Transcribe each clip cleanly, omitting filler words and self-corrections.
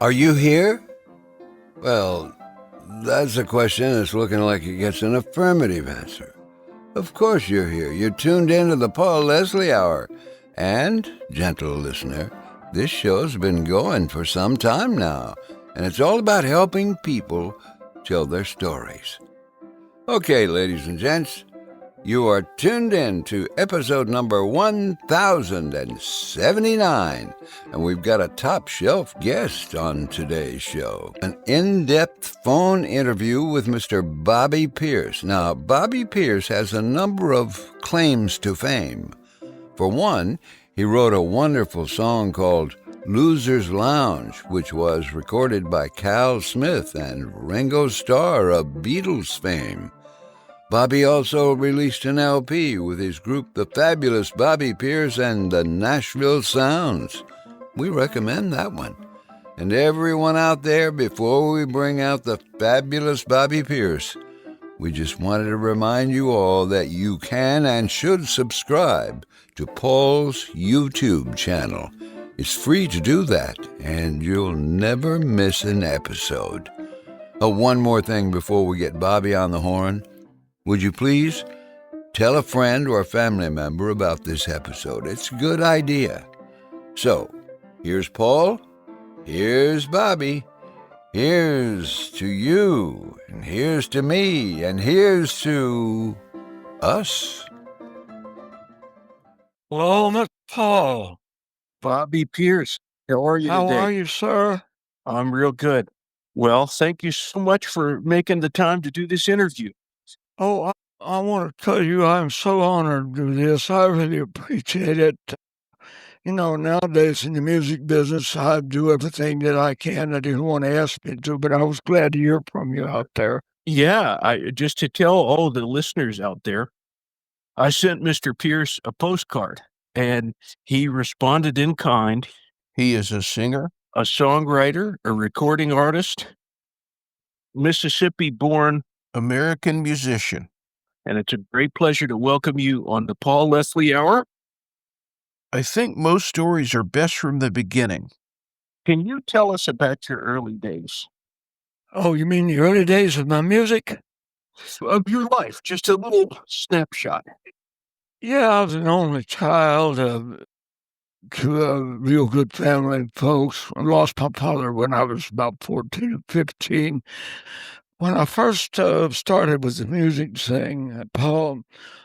Are you here? Well, that's a question that's looking like it gets an affirmative answer. Of course you're here. You're tuned into the Paul Leslie Hour. And, gentle listener, this show's been going for some time now, and it's all about helping people tell their stories. Okay, ladies and gents, you are tuned in to episode number 1079, and we've got a top-shelf guest on today's show. An in-depth phone interview with Mr. Bobby Pierce. Now, Bobby Pierce has a number of claims to fame. For one, he wrote a wonderful song called Loser's Lounge, which was recorded by Cal Smith and Ringo Starr of Beatles fame. Bobby also released an LP with his group The Fabulous Bobby Pierce and the Nashville Sounds. We recommend that one. And everyone out there, before we bring out the Fabulous Bobby Pierce, we just wanted to remind you all that you can and should subscribe to Paul's YouTube channel. It's free to do that, and you'll never miss an episode. Oh, one more thing before we get Bobby on the horn. Would you please tell a friend or a family member about this episode? It's a good idea. So, here's Paul, here's Bobby, here's to you, and here's to me, and here's to us. Hello, Mr. Paul. Bobby Pierce, how are you today? How are you, sir? I'm real good. Well, thank you so much for making the time to do this interview. Oh, I want to tell you I'm so honored to do this. I really appreciate it. You know, nowadays in the music business, I do everything that I can that anyone asked me to, but I was glad to hear from you out there. Yeah, just to tell all the listeners out there, I sent Mr. Pierce a postcard, and he responded in kind. He is a singer, a songwriter, a recording artist, Mississippi-born American musician. And it's a great pleasure to welcome you on the Paul Leslie Hour. I think most stories are best from the beginning. Can you tell us about your early days? Oh, you mean the early days of my music? Of your life, just a little snapshot. Yeah, I was an only child to a real good family of folks. I lost my father when I was about 14 or 15. When I first started with the music thing, Paul,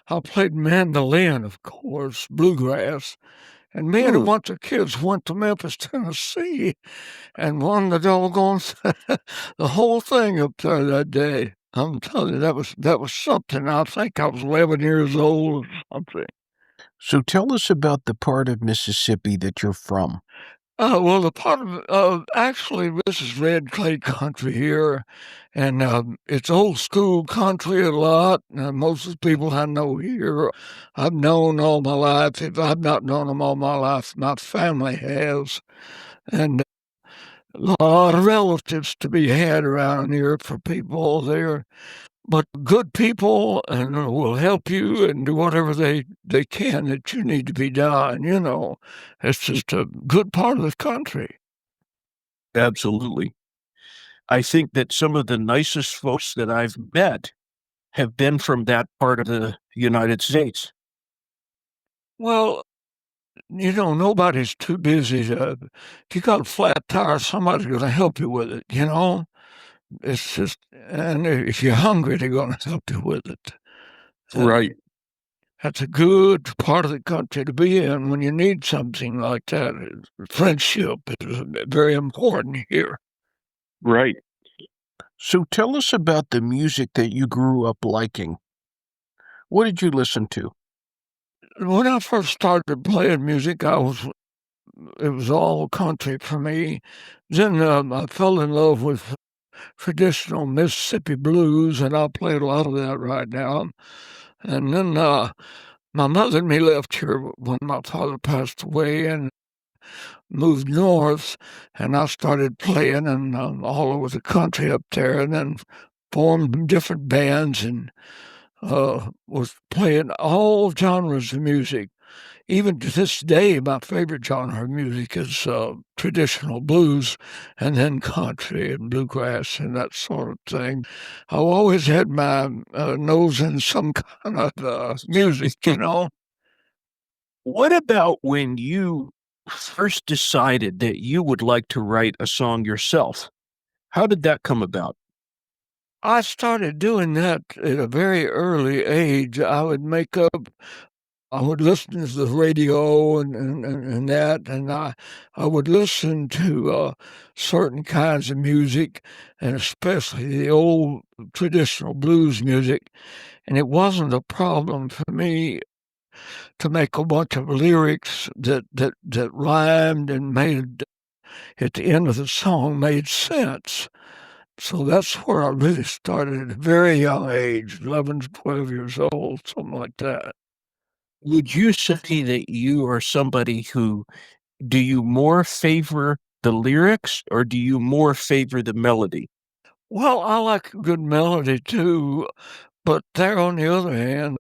I played mandolin, of course, bluegrass. And me and a bunch of kids went to Memphis, Tennessee, and won the doggone the whole thing up there that day. I'm telling you, that was something. I think I was 11 years old or something. So tell us about the part of Mississippi that you're from. Well, the part of, actually, this is red clay country here, and it's old school country a lot. Most of the people I know here, I've known all my life. If I've not known them all my life, my family has. And a lot of relatives to be had around here for people there. But good people and will help you and do whatever they can that you need to be done, you know. It's just a good part of the country. Absolutely. I think that some of the nicest folks that I've met have been from that part of the United States. Well, you know, nobody's too busy to, if you got a flat tire, somebody's going to help you with it, you know. It's just, and if you're hungry, they're going to help you with it. Right. That's a good part of the country to be in when you need something like that. Friendship is very important here. Right. So tell us about the music that you grew up liking. What did you listen to? When I first started playing music, it was all country for me. Then I fell in love with traditional Mississippi blues, and I play a lot of that right now. And then my mother and me left here when my father passed away and moved north, and I started playing and all over the country up there, and then formed different bands and was playing all genres of music. even to this day, my favorite genre of music is traditional blues and then country and bluegrass and that sort of thing. I've always had my nose in some kind of music, you know. What about when you first decided that you would like to write a song yourself? How did that come about? I started doing that at a very early age. I would listen to the radio and that, and I would listen to certain kinds of music, and especially the old traditional blues music. And it wasn't a problem for me to make a bunch of lyrics that rhymed and made at the end of the song made sense. So that's where I really started at a very young age, 11 to 12 years old, something like that. Would you say that you are somebody who do you more favor the lyrics or do you more favor the melody? Well, I like a good melody too, but there on the other hand,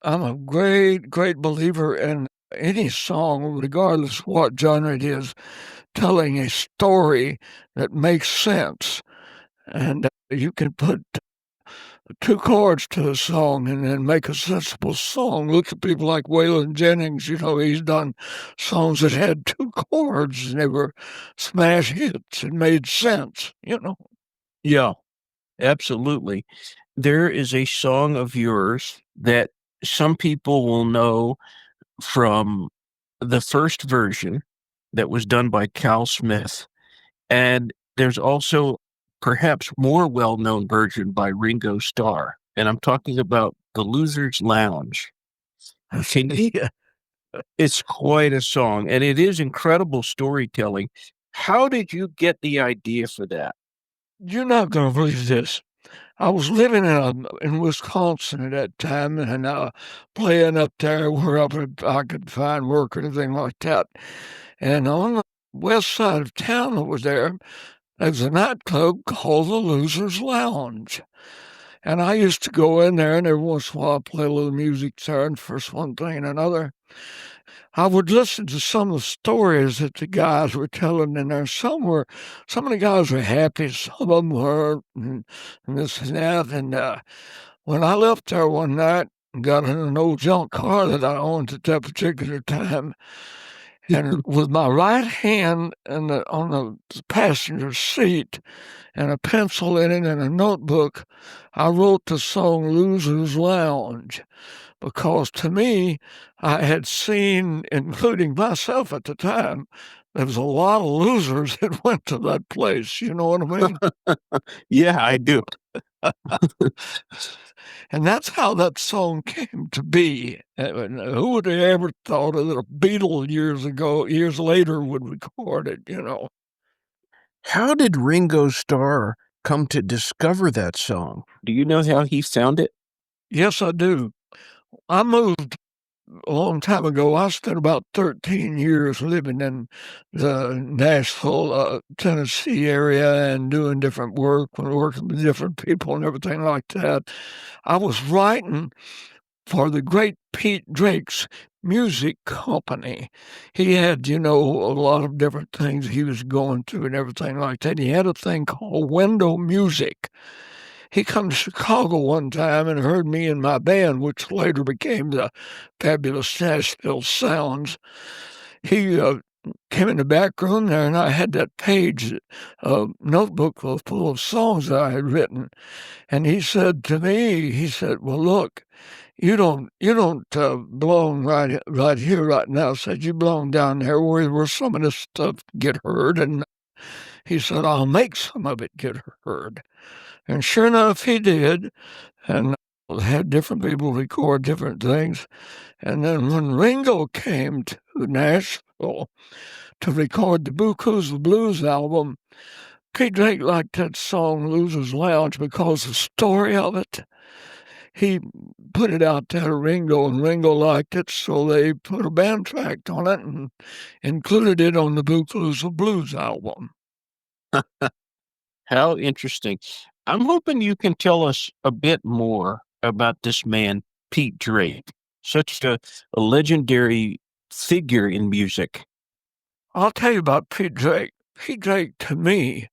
I'm a great believer in any song, regardless of what genre it is, telling a story that makes sense. And you can put two chords to a song and then make a sensible song. Look at people like Waylon Jennings. You know, he's done songs that had two chords and they were smash hits and made sense, you know. Yeah, absolutely. There is a song of yours that some people will know from the first version that was done by Cal Smith. And there's also perhaps more well-known version by Ringo Starr. And I'm talking about The Loser's Lounge. Can you, Yeah. it's quite a song, and it is incredible storytelling. How did you get the idea for that? You're not going to believe this. I was living in Wisconsin at that time and playing up there wherever I could find work or anything like that. And on the west side of town over there's a nightclub called the Loser's Lounge. And I used to go in there and every once in a while play a little music there and first one thing and another. I would listen to some of the stories that the guys were telling in there. Some of the guys were happy, some of them were, and this and that. And when I left there one night and got in an old junk car that I owned at that particular time, and with my right hand on the passenger seat and a pencil in it and a notebook, I wrote the song Loser's Lounge because to me, I had seen, including myself at the time, there was a lot of losers that went to that place. You know what I mean? Yeah, I do. And that's how that song came to be. And who would have ever thought that a Beatle years later, would record it, you know? How did Ringo Starr come to discover that song? Do you know how he found it? Yes, I do. I moved a long time ago. I spent about 13 years living in the Nashville, Tennessee area and doing different work and working with different people and everything like that. I was writing for the great Pete Drake's music company. He had, you know, a lot of different things he was going through and everything like that. He had a thing called Window Music. He come to Chicago one time and heard me and my band, which later became the fabulous Nashville Sounds. He came in the back room there, and I had that page, notebook full of songs that I had written. And he said to me, he said, "Well, look, you don't belong right here right now." Said you belong down there where some of this stuff get heard. And he said, "I'll make some of it get heard." And sure enough, he did, and had different people record different things. And then when Ringo came to Nashville to record the Buku's Blues album, Pete Drake liked that song Loser's Lounge because the story of it. He put it out there to Ringo, and Ringo liked it, so they put a band track on it and included it on the Buku's Blues album. How interesting. I'm hoping you can tell us a bit more about this man, Pete Drake. such a legendary figure in music. I'll tell you about Pete Drake. Pete Drake, to me,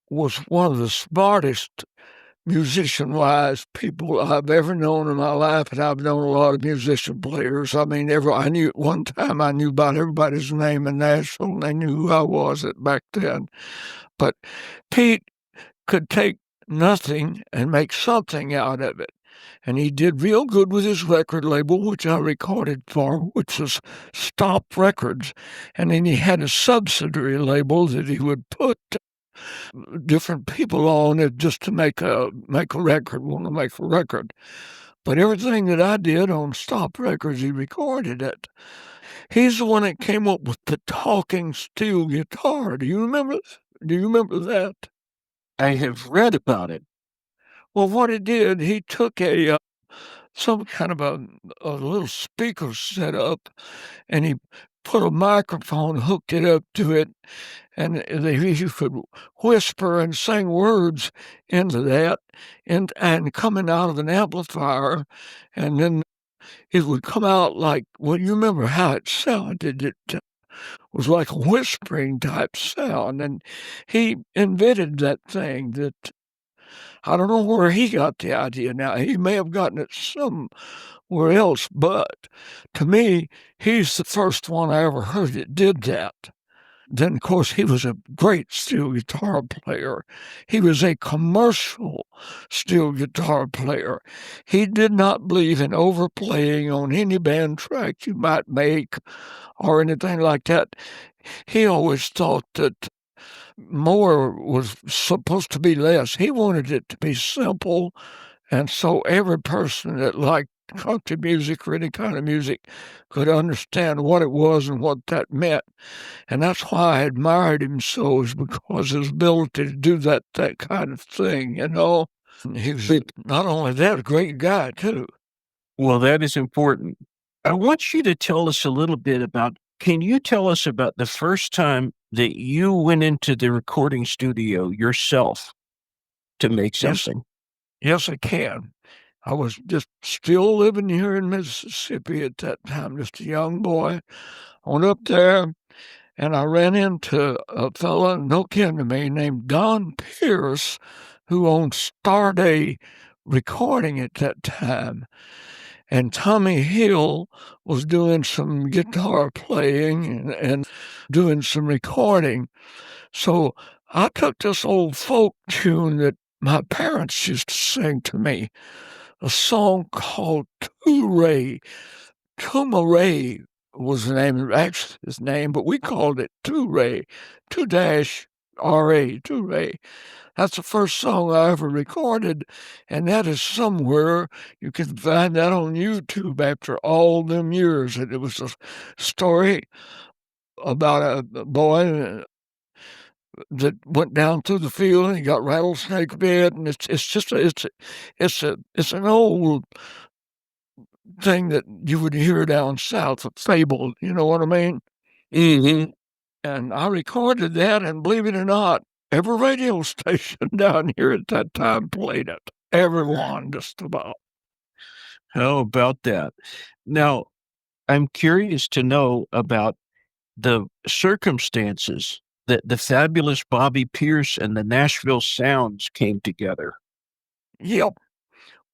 was one of the smartest musician-wise people I've ever known in my life, and I've known a lot of musician players. I mean, I knew at one time I knew about everybody's name in Nashville, and they knew who I was back then. But Pete could take nothing and make something out of it. And he did real good with his record label, which I recorded for, which was Stop Records. And then he had a subsidiary label that he would put different people on it just to want to make a record. But everything that I did on Stop Records, he recorded it. He's the one that came up with the talking steel guitar. Do you remember that? I have read about it. Well, what he did, he took some kind of a little speaker set up, and he put a microphone, hooked it up to it, and you could whisper and sing words into that, and coming out of an amplifier, and then it would come out like, well, you remember how it sounded. It was like a whispering type sound, and he invented that thing that I don't know where he got the idea now. He may have gotten it somewhere else, but to me, he's the first one I ever heard that did that. Then, of course, he was a great steel guitar player. He was a commercial steel guitar player. He did not believe in overplaying on any band track you might make or anything like that. He always thought that more was supposed to be less. He wanted it to be simple, and so every person that liked country music or any kind of music could understand what it was and what that meant. And that's why I admired him so, is because his ability to do that kind of thing, you know. He was not only that, a great guy, too. Well, that is important. I want you to tell us a little bit can you tell us about the first time that you went into the recording studio yourself to make something? Yes, I can. I was just still living here in Mississippi at that time, just a young boy. I went up there, and I ran into a fella, no kin to me, named Don Pierce, who owned Starr Recording at that time. And Tommy Hill was doing some guitar playing and doing some recording. So I took this old folk tune that my parents used to sing to me, a song called Too-Ray. Toomeray was the name, actually his name, but we called it Too-Ray, 2-RA, Too-Ray. That's the first song I ever recorded, and that is somewhere. You can find that on YouTube after all them years. And it was a story about a boy that went down through the field and he got rattlesnake bit, and it's an old thing that you would hear down south, a fable. You know what I mean? Mm-hmm. And I recorded that, and believe it or not, every radio station down here at that time played it. Everyone, just about. How about that? Now, I'm curious to know about the circumstances that the fabulous Bobby Pierce and the Nashville Sounds came together. Yep.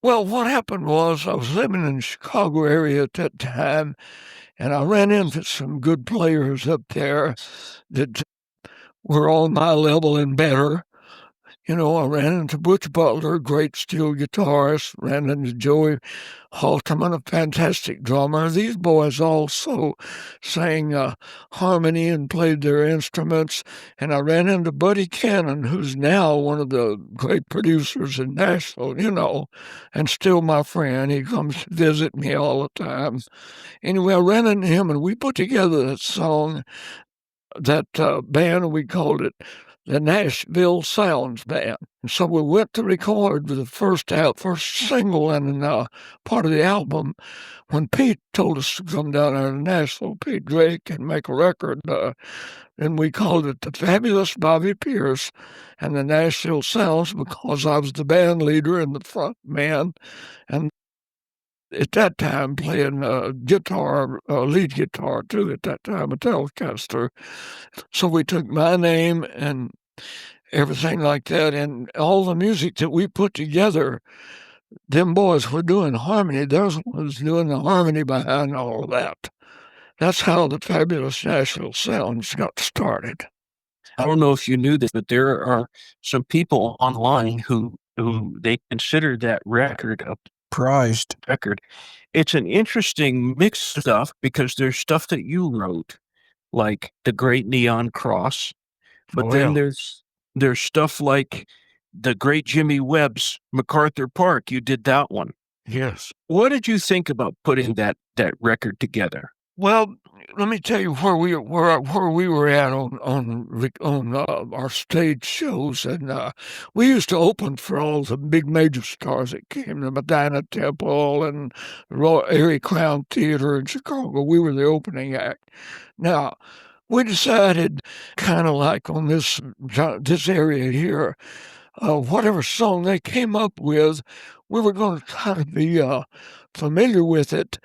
Well, what happened was I was living in the Chicago area at that time, and I ran into some good players up there that were on my level and better. You know, I ran into Butch Butler, great steel guitarist, ran into Joey Halterman, a fantastic drummer. These boys also sang harmony and played their instruments. And I ran into Buddy Cannon, who's now one of the great producers in Nashville, you know, and still my friend. He comes to visit me all the time. Anyway, I ran into him, and we put together that song, that band, we called it the Nashville Sounds Band. And so we went to record the first single and part of the album. When Pete told us to come down there to Nashville, Pete Drake, and make a record, and we called it the Fabulous Bobby Pierce and the Nashville Sounds, because I was the band leader and the front man. And at that time playing guitar, lead guitar too at that time, a Telecaster. So we took my name and everything like that, and all the music that we put together, them boys were doing harmony. Those ones doing the harmony behind all of that. That's how the fabulous Nashville Sounds got started. I don't know if you knew this, but there are some people online who they consider that record a prized record. It's an interesting mix of stuff because there's stuff that you wrote, like The Great Neon Cross, but then there's stuff like the great Jimmy Webb's MacArthur Park. You did that one. Yes. What did you think about putting that record together? Well, let me tell you where we were at on our stage shows, and we used to open for all the big major stars that came, the Medina Temple and Royal Erie Crown Theater in Chicago. We were the opening act. Now, we decided, kind of like on this area here, whatever song they came up with, we were going to try to be familiar with it,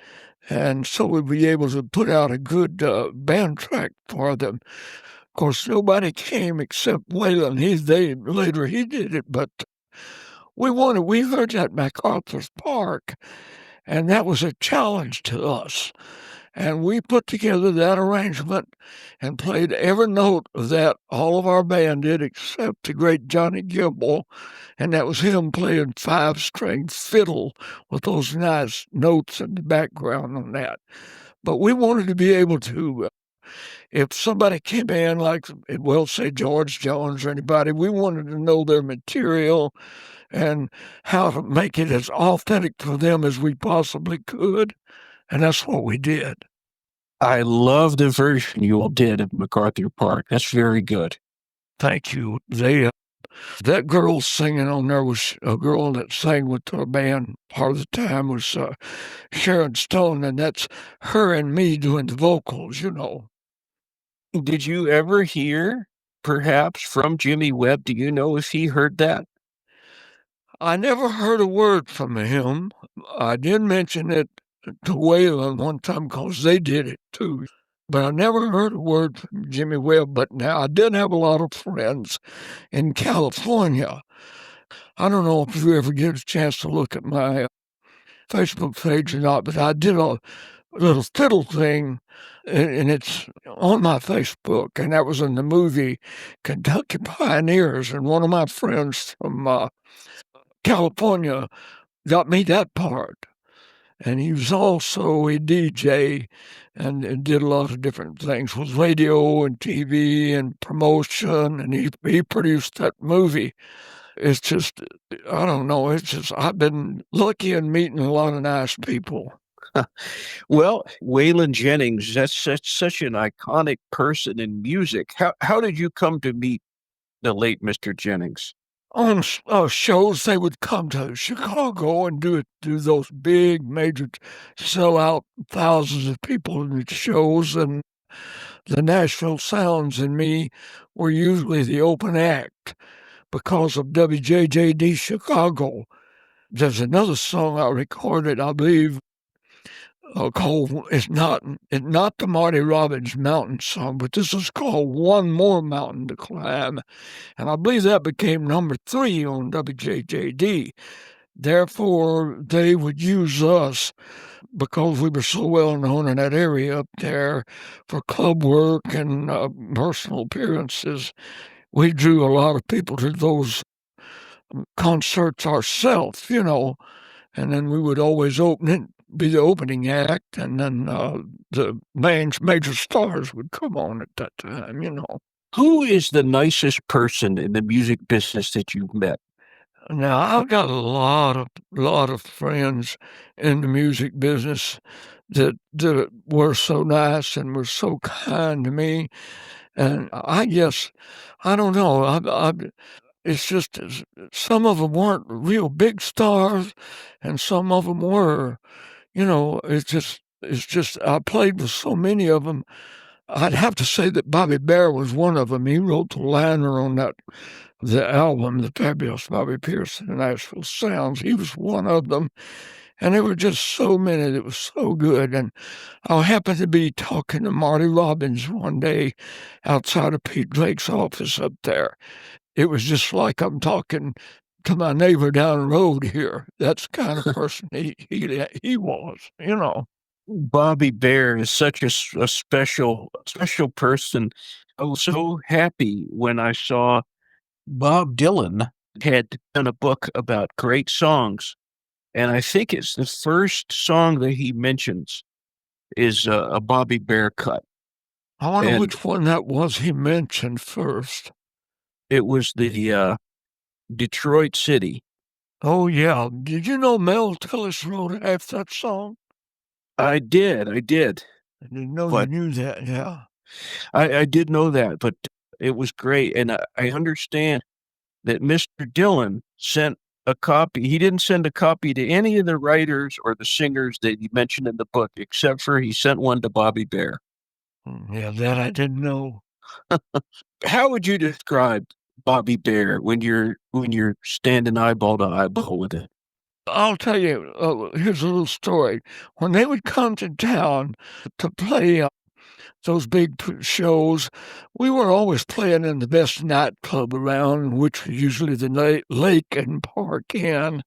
and so we'd be able to put out a good band track for them. Of course, nobody came except Waylon. Later he did it, but we heard that MacArthur's Park, and that was a challenge to us. And we put together that arrangement and played every note of that. All of our band did, except the great Johnny Gimble, and that was him playing 5-string fiddle with those nice notes in the background on that. But we wanted to be able to, if somebody came in, like, well, say George Jones or anybody, we wanted to know their material and how to make it as authentic for them as we possibly could. And that's what we did. I love the version you all did of MacArthur Park. That's very good. Thank you. That girl singing on there was a girl that sang with our band part of the time was Sharon Stone, and that's her and me doing the vocals, Did you ever hear, perhaps, from Jimmy Webb? Do you know if he heard that? I never heard a word from him. I did mention it to Waylon one time because they did it too. But I never heard a word from Jimmy Webb. But now I did have a lot of friends in California. I don't know if you ever get a chance to look at my Facebook page or not, but I did a little fiddle thing, and it's on my Facebook, and that was in the movie Kentucky Pioneers, and one of my friends from California got me that part. And he was also a DJ and did a lot of different things with radio and TV and promotion, and he produced that movie. It's just, I don't know, I've been lucky in meeting a lot of nice people. Well, Waylon Jennings, that's such an iconic person in music. How did you come to meet the late Mr. Jennings? On shows, they would come to Chicago and do those big, major, sell out thousands of people in the shows, and the Nashville Sounds and me were usually the open act because of WJJD Chicago. There's another song I recorded, I believe, called, it's not the Marty Robbins Mountain song, but this is called One More Mountain to Climb. And I believe that became number 3 on WJJD. Therefore, they would use us because we were so well known in that area up there for club work and personal appearances. We drew a lot of people to those concerts ourselves, and then we would always be the opening act, and then the major stars would come on at that time, Who is the nicest person in the music business that you've met? Now, I've got a lot of friends in the music business that were so nice and were so kind to me, and I guess, I don't know, it's just some of them weren't real big stars, and some of them were. It's just I played with so many of them. I'd have to say that Bobby Bear was one of them. He wrote the liner on the album, The Fabulous Bobby Pierce and the Nashville Sounds. He was one of them. And there were just so many that was so good. And I happened to be talking to Marty Robbins one day outside of Pete Drake's office up there. It was just like I'm talking to my neighbor down the road here. That's the kind of person he was, you know. Bobby Bear is such a special person. I was so happy when I saw Bob Dylan had done a book about great songs, and I think it's the first song that he mentions is a Bobby Bear cut. I wonder And which one that was he mentioned first. it was the Detroit City. Oh, yeah. Did you know Mel Tillis wrote half that song? I did. I didn't know But you knew that, yeah. I did know that, but it was great, and I understand that Mr. Dylan sent a copy. He didn't send a copy to any of the writers or the singers that he mentioned in the book, except for he sent one to Bobby Bear. Yeah, that I didn't know. How would you describe Bobby Bear when you're standing eyeball to eyeball with it? I'll tell you, here's a little story. When they would come to town to play those big shows, we were always playing in the best nightclub around, which was usually the Lake and Park Inn.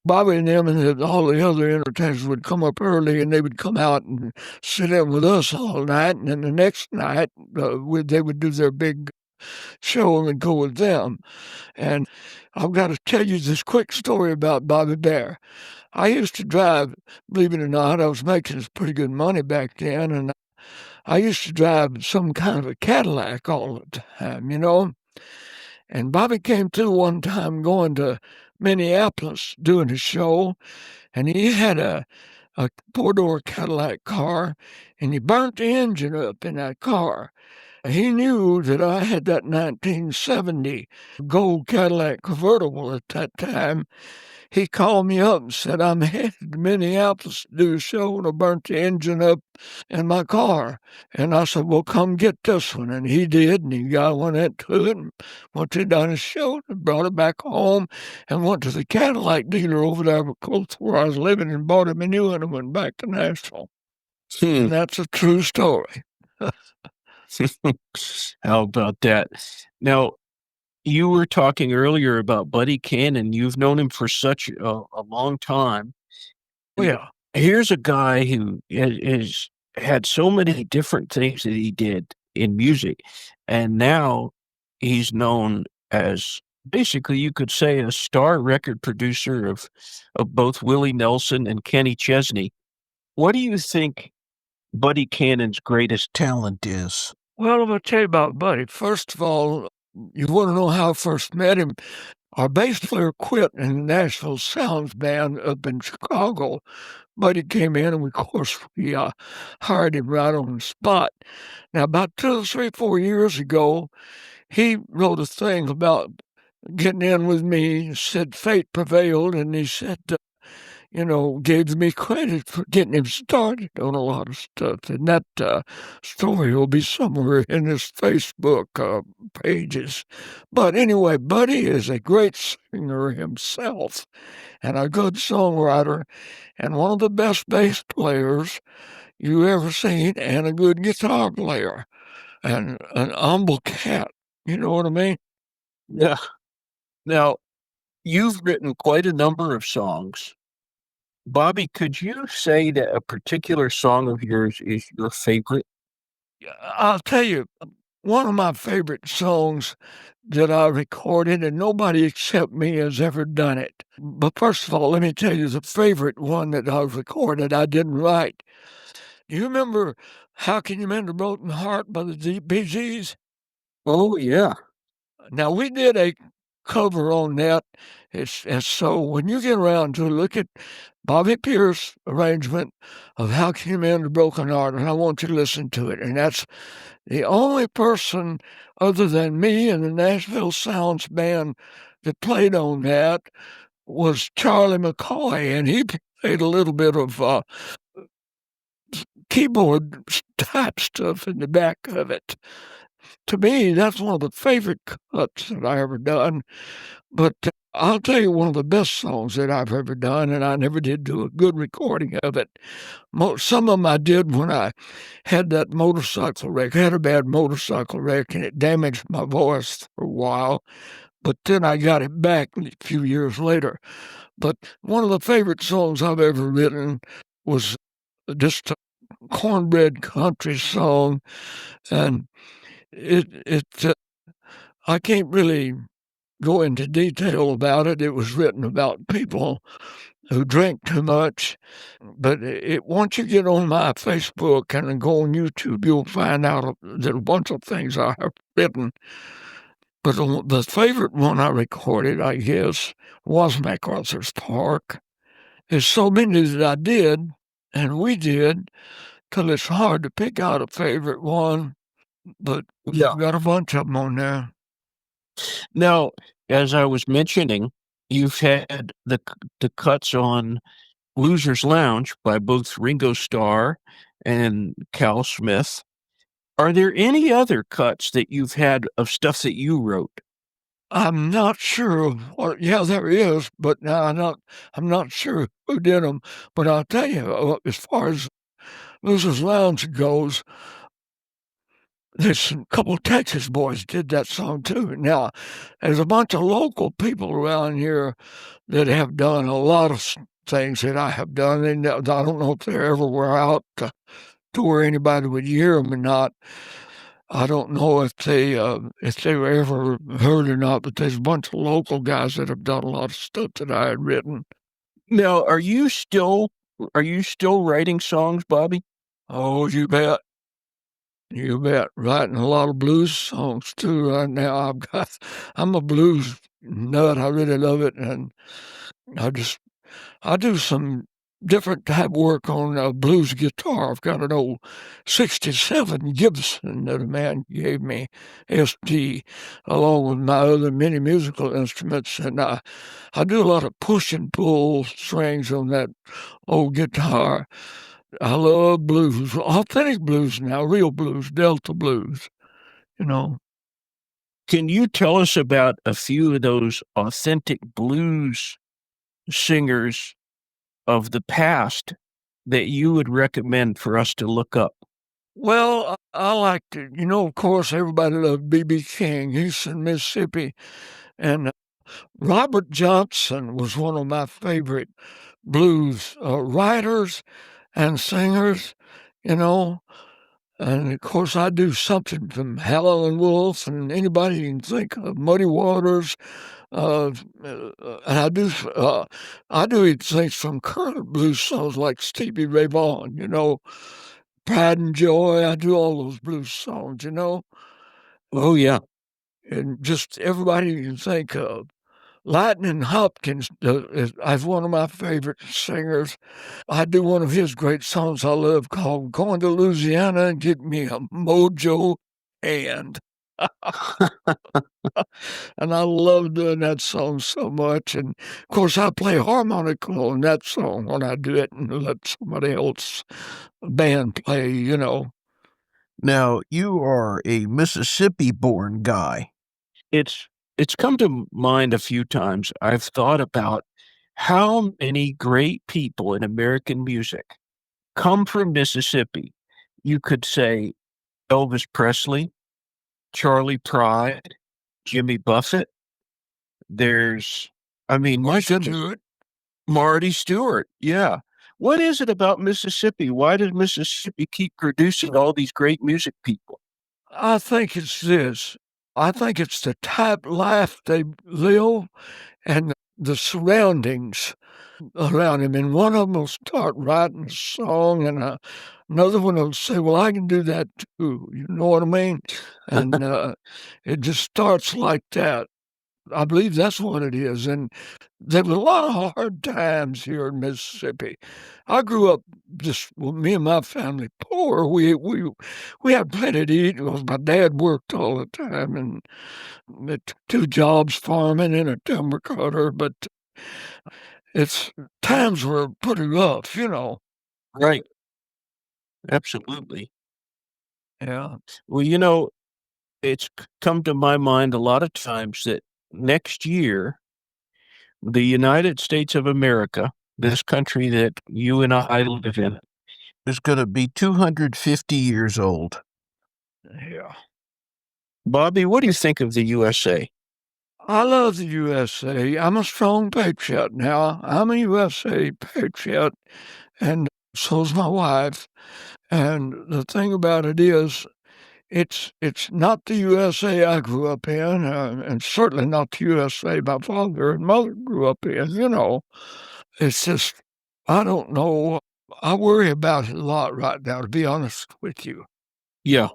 Bobby and them and all the other entertainers would come up early, and they would come out and sit in with us all night. And then the next night, they would do their big show and go with them. And I've got to tell you this quick story about Bobby Bear. I used to drive, believe it or not, I was making pretty good money back then, and I used to drive some kind of a Cadillac all the time, you know. And Bobby came through one time going to Minneapolis doing a show, and he had a four-door Cadillac car, and he burnt the engine up in that car. He knew that I had that 1970 gold Cadillac convertible at that time. He called me up and said, I'm headed to Minneapolis to do a show, and I burnt the engine up in my car. And I said, well, come get this one. And he did, and he got one into it and went to done a show and brought it back home and went to the Cadillac dealer over there close to where I was living and bought him a new one and went back to Nashville. And that's a true story. How about that? Now, you were talking earlier about Buddy Cannon. You've known him for such a long time. Oh, yeah. Here's a guy who has had so many different things that he did in music, and now he's known as basically, you could say, a star record producer of both Willie Nelson and Kenny Chesney. What do you think Buddy Cannon's greatest talent is? Well, I'm going to tell you about Buddy. First of all, you want to know how I first met him. Our bass player quit in the Nashville Sounds band up in Chicago. Buddy came in, and of course, we hired him right on the spot. Now, about 2, 3, 4 years ago, he wrote a thing about getting in with me, said fate prevailed, and he said, gave me credit for getting him started on a lot of stuff. And that story will be somewhere in his Facebook pages. But anyway, Buddy is a great singer himself and a good songwriter and one of the best bass players you ever seen and a good guitar player and an humble cat. You know what I mean? Yeah. Now, you've written quite a number of songs. Bobby, could you say that a particular song of yours is your favorite? I'll tell you, one of my favorite songs that I recorded, and nobody except me has ever done it. But first of all, let me tell you the favorite one that I recorded I didn't write. You remember How Can You Mend a Broken Heart by the Bee Gees? Oh, yeah. Now, we did a cover on that. And so when you get around to look at Bobby Pierce arrangement of How Can You Mend a Broken Heart, and I want you to listen to it. And that's the only person other than me and the Nashville Sounds band that played on that was Charlie McCoy, and he played a little bit of keyboard type stuff in the back of it. to me, that's one of the favorite cuts that I ever done. But I'll tell you one of the best songs that I've ever done, and I never did do a good recording of it. Some of them I did when I had that motorcycle wreck. I had a bad motorcycle wreck, and it damaged my voice for a while. But then I got it back a few years later. But one of the favorite songs I've ever written was just a cornbread country song, and I can't really go into detail about it. It was written about people who drink too much. But once you get on my Facebook and then go on YouTube, you'll find out that a bunch of things I have written. But the favorite one I recorded, I guess, was MacArthur's Park. There's so many that I did, and we did, till it's hard to pick out a favorite one. But we've got a bunch of them on there. Now, as I was mentioning, you've had the cuts on Loser's Lounge by both Ringo Starr and Cal Smith. Are there any other cuts that you've had of stuff that you wrote? I'm not sure what. Yeah, there is, but I'm not sure who did them. But I'll tell you, as far as Loser's Lounge goes, there's a couple of Texas boys did that song too. Now, there's a bunch of local people around here that have done a lot of things that I have done, and I don't know if they ever were out to where anybody would hear them or not. I don't know if they were ever heard or not, but there's a bunch of local guys that have done a lot of stuff that I had written. Now, are you still writing songs, Bobby? Oh, you bet. You bet. Writing a lot of blues songs too right now. I'm a blues nut. I really love it, and I do some different type work on blues guitar. I've got an old 67 Gibson that a man gave me, SD, along with my other many musical instruments. And I do a lot of push and pull strings on that old guitar. I love blues, authentic blues now, real blues, Delta blues, you know. Can you tell us about a few of those authentic blues singers of the past that you would recommend for us to look up? Well, I like to, of course, everybody loved B.B. King. He's from Mississippi. And Robert Johnson was one of my favorite blues writers and singers, you know. And of course, I do something from Howlin' Wolf and anybody you can think of, Muddy Waters. And I do things from current blues songs like Stevie Ray Vaughan, Pride and Joy. I do all those blues songs. Oh, yeah. And just everybody you can think of. Lightning Hopkins is one of my favorite singers. I do one of his great songs I love called Going to Louisiana and Get Me a Mojo and. And I love doing that song so much. And of course, I play harmonica on that song when I do it and let somebody else band play. Now, you are a Mississippi-born guy. It's come to mind a few times. I've thought about how many great people in American music come from Mississippi. You could say Elvis Presley, Charlie Pride, Jimmy Buffett. There's, Marty Stewart. Yeah. What is it about Mississippi? Why did Mississippi keep producing all these great music people? I think it's this. I think it's the type life they live and the surroundings around him. And one of them will start writing a song, and another one will say, well, I can do that too. You know what I mean? And it just starts like that. I believe that's what it is. And there were a lot of hard times here in Mississippi. I grew up me and my family, poor. We had plenty to eat because my dad worked all the time and had 2 jobs, farming and a timber cutter. But times were pretty rough. Right. Absolutely. Yeah. Well, it's come to my mind a lot of times that next year, the United States of America, this country that you and I live in, is going to be 250 years old. Yeah. Bobby, what do you think of the USA? I love the USA. I'm a strong patriot now. I'm a USA patriot, and so's my wife. And the thing about it is, it's not the USA I grew up in, and certainly not the USA my father and mother grew up in. It's just, I don't know. I worry about it a lot right now, to be honest with you. Yeah,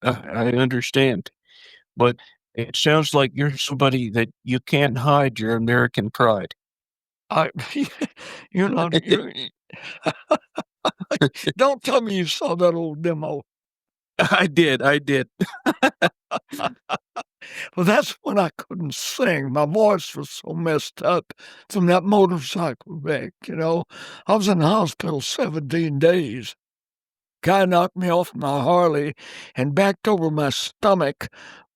I understand. But it sounds like you're somebody that you can't hide your American pride. I, you're not. Don't tell me you saw that old demo. I did. Well, that's when I couldn't sing. My voice was so messed up from that motorcycle wreck. I was in the hospital 17 days. Guy knocked me off my Harley and backed over my stomach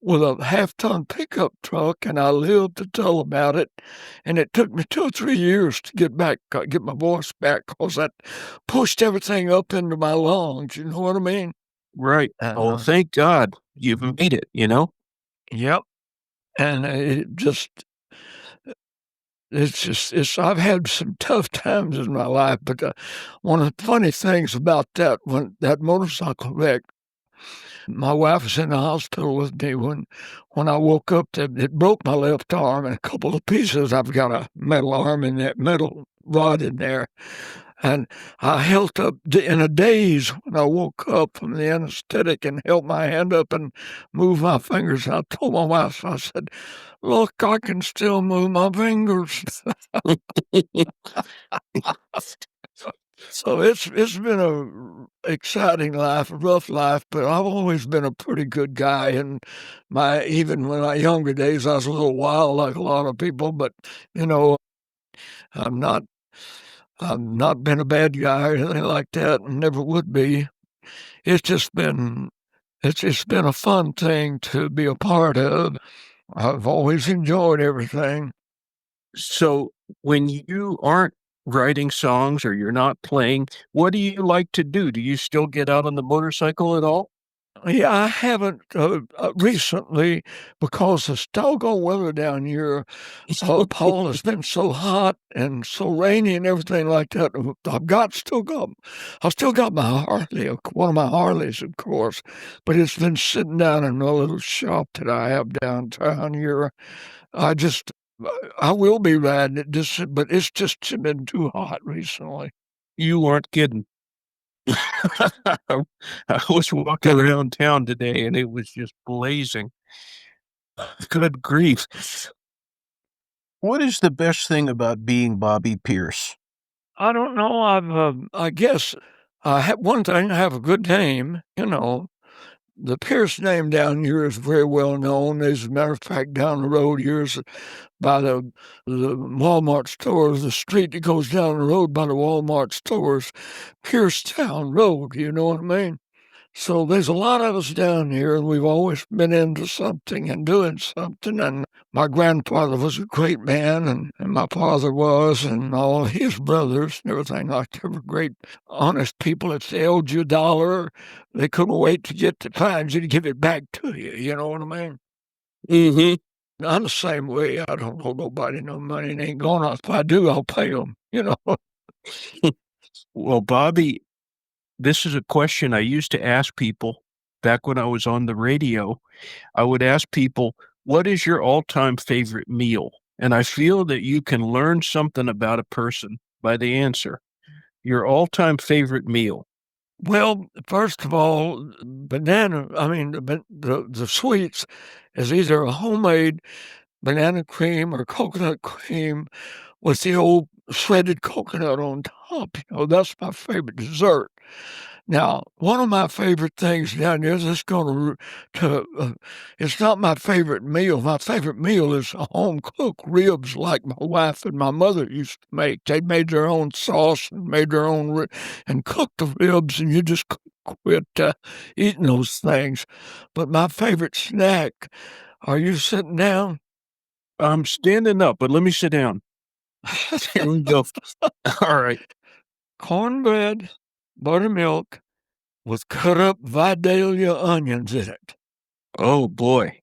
with a half-ton pickup truck, and I lived to tell about it. And it took me 2 or 3 years to get my voice back, because that pushed everything up into my lungs. You know what I mean? Right. Oh, thank God you've made it, Yep. And I've had some tough times in my life, but one of the funny things about when that motorcycle wreck, my wife was in the hospital with me when I woke up. It broke my left arm in a couple of pieces. I've got a metal arm in that metal rod in there. And I held up in a daze when I woke up from the anesthetic and held my hand up and moved my fingers. I told my wife, I said, "Look, I can still move my fingers." So it's been a exciting life, a rough life, but I've always been a pretty good guy. And even when my younger days, I was a little wild like a lot of people, but I'm not. I've not been a bad guy or anything like that, and never would be. It's just been a fun thing to be a part of. I've always enjoyed everything. So when you aren't writing songs or you're not playing, what do you like to do? Do you still get out on the motorcycle at all? Yeah, I haven't recently, because the doggone weather down here, Paul, has been so hot and so rainy and everything like that. I've still got my Harley, one of my Harleys, of course, but it's been sitting down in a little shop that I have downtown here. I will be riding it, but it's just been too hot recently. You aren't kidding. I was walking around town today and it was just blazing. Good grief. What is the best thing about being Bobby Pierce? I don't know. I guess one thing, I have a good name. The Pierce name down here is very well known. As a matter of fact, down the road here is by the Walmart stores, the street that goes down the road by the Walmart stores, Piercetown Road. You know what I mean? So there's a lot of us down here, and we've always been into something and doing something. And my grandfather was a great man, and my father was, and all his brothers and everything like that. They were great, honest people. If they owed you $1, they couldn't wait to find you to give it back to you. You know what I mean? Mm-hmm. I'm the same way. I don't owe nobody no money, and ain't gonna. If I do, I'll pay them. Well, Bobby, this is a question I used to ask people back when I was on the radio. I would ask people, what is your all-time favorite meal? And I feel that you can learn something about a person by the answer. Your all-time favorite meal. Well, first of all, the sweets is either a homemade banana cream or coconut cream with the old shredded coconut on top. That's my favorite dessert. Now, one of my favorite things down there is it's not my favorite meal. My favorite meal is home-cooked ribs like my wife and my mother used to make. They made their own sauce and made their own and cooked the ribs, and you just cook quit eating those things. But my favorite snack, are you sitting down? I'm standing up, but let me sit down. Here we go. All right. Cornbread, buttermilk with cut up Vidalia onions in it. Oh, boy.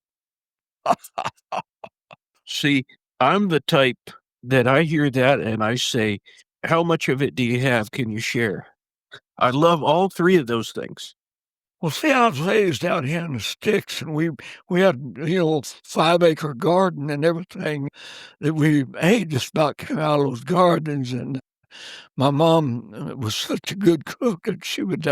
See, I'm the type that I hear that and I say, how much of it do you have? Can you share? I love all three of those things. Well, see, I was raised out here in the sticks, and we had, 5-acre garden and everything that we ate just about came out of those gardens. And my mom was such a good cook that she would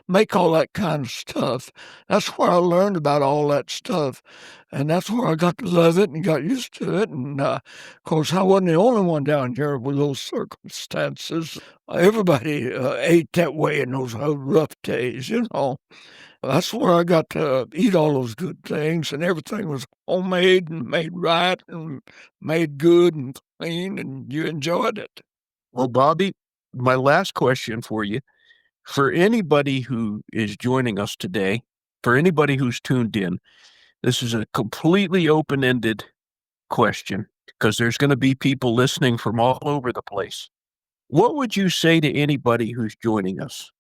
make all that kind of stuff. That's where I learned about all that stuff. And that's where I got to love it and got used to it. And of course, I wasn't the only one down here with those circumstances. Everybody ate that way in those rough days, That's where I got to eat all those good things, and everything was homemade and made right and made good and clean, and you enjoyed it. Well, Bobby, my last question for you, for anybody who is joining us today, for anybody who's tuned in, this is a completely open-ended question because there's going to be people listening from all over the place. What would you say to anybody who's joining us?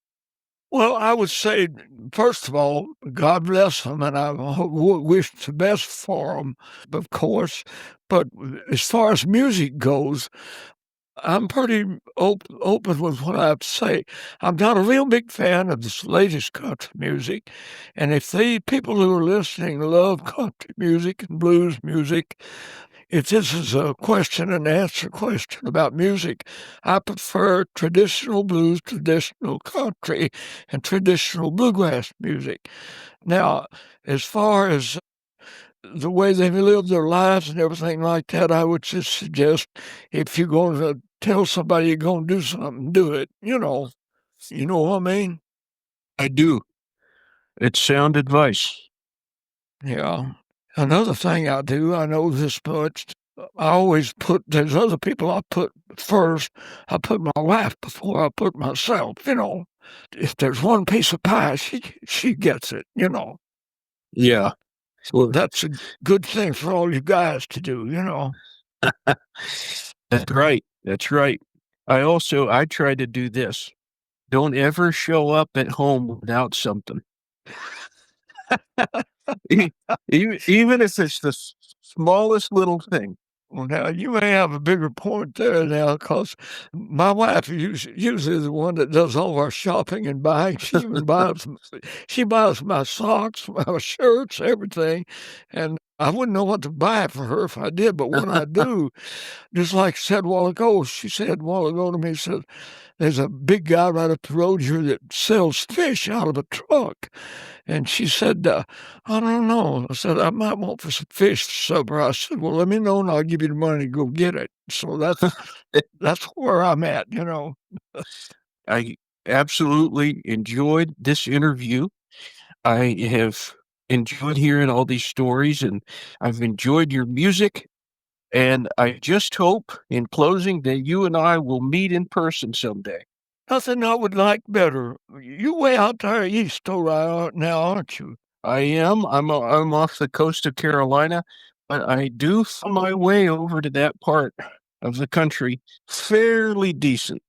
Well, I would say, first of all, God bless them, and I wish the best for them, of course. But as far as music goes, I'm pretty open with what I have to say. I'm not a real big fan of this latest country music, and if the people who are listening love country music and blues music, if this is a question and answer question about music, I prefer traditional blues, traditional country, and traditional bluegrass music. Now, as far as the way they live their lives and everything like that, I would just suggest if you're going to tell somebody you're going to do something, do it. You know what I mean? I do. It's sound advice. Yeah. Another thing I do, I know this much. I always there's other people I put first. I put my wife before I put myself, If there's one piece of pie, she gets it, Yeah. Well, that's a good thing for all you guys to do, That's right. That's right. I try to do this. Don't ever show up at home without something. Even if it's the smallest little thing. Well, now, you may have a bigger point there now, because my wife is usually the one that does all our shopping and buying. She buys my socks, my shirts, everything, and I wouldn't know what to buy for her if I did, but when I do, just like she said a while ago to me, said, there's a big guy right up the road here that sells fish out of a truck. And she said, I don't know. I said, I might want for some fish for supper. I said, well, let me know and I'll give you the money to go get it. So that's where I'm at, I absolutely enjoyed this interview. I have enjoyed hearing all these stories, and I've enjoyed your music. And I just hope, in closing, that you and I will meet in person someday. Nothing I would like better. You way out there east now, aren't you? I am. I'm off the coast of Carolina, but I do find my way over to that part of the country fairly decent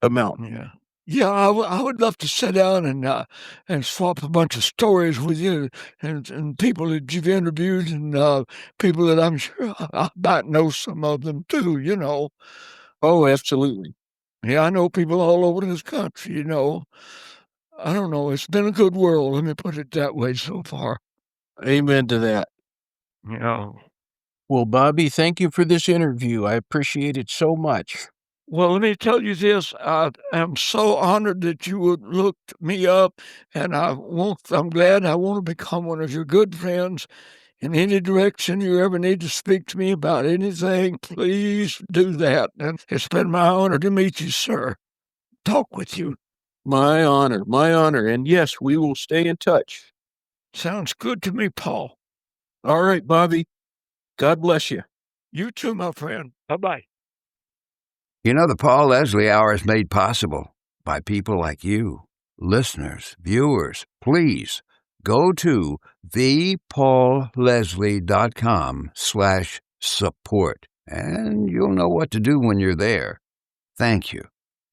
amount. Yeah. Yeah, I would love to sit down and swap a bunch of stories with you and people that you've interviewed and people that I'm sure I might know some of them too. Oh, absolutely. Yeah, I know people all over this country, I don't know. It's been a good world. Let me put it that way so far. Amen to that. Yeah. Well, Bobby, thank you for this interview. I appreciate it so much. Well, let me tell you this. I am so honored that you would look me up, and I'm glad I want to become one of your good friends. In any direction you ever need to speak to me about anything, please do that. And it's been my honor to meet you, sir. Talk with you. My honor, my honor. And yes, we will stay in touch. Sounds good to me, Paul. All right, Bobby. God bless you. You too, my friend. Bye-bye. The Paul Leslie Hour is made possible by people like you. listeners, viewers, please go to thepaulleslie.com/support, and you'll know what to do when you're there. Thank you.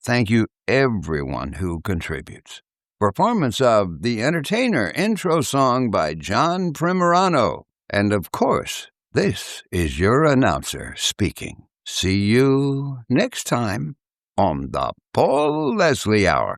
Thank you, everyone who contributes. Performance of The Entertainer intro song by John Primorano. And of course, this is your announcer speaking. See you next time on the Paul Leslie Hour.